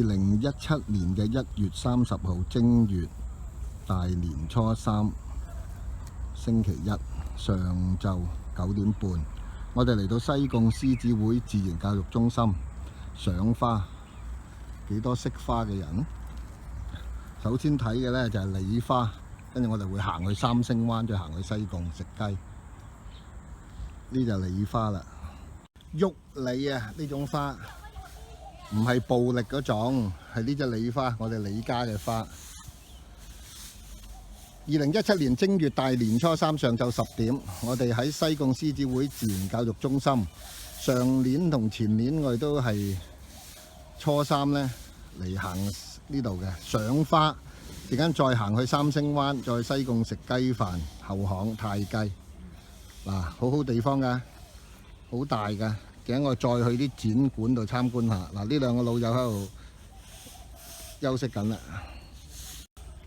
2017年嘅1月30號正月大年初三星期一上晝9點半，我哋嚟到西貢獅子會自然教育中心賞花。幾多識花嘅人？首先睇嘅呢就係李花，跟住我哋會行去三星灣，再行去西貢食雞。呢就係李花啦，玉李啊，呢種花唔係暴力嗰種，係呢隻李花，我哋李家嘅花。2017年正月大年初三上晝10點，我哋喺西貢獅子會自然教育中心。上年同前年我哋都係初三呢嚟行呢度嘅賞花，陣間再行去三星灣，再西貢食雞飯、後巷泰雞。嗱，好好地方㗎，好大㗎。陣間我再去啲展館度參觀下。嗱，呢兩個老友喺度休息緊啦。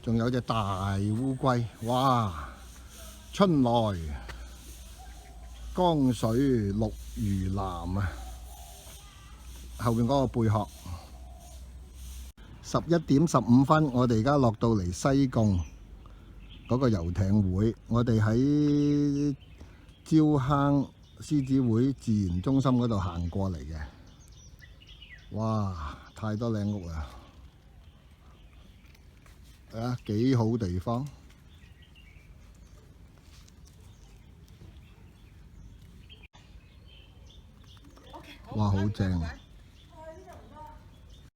仲有隻大烏龜，哇！春來江水綠如藍啊！後邊嗰個貝殼。11點15分，我哋而家落到嚟西貢嗰個遊艇會，我哋喺蕉坑獅子會自然中心嗰度行過嚟嘅。哇！太多靚屋啦！啊，幾好地方！哇，好正！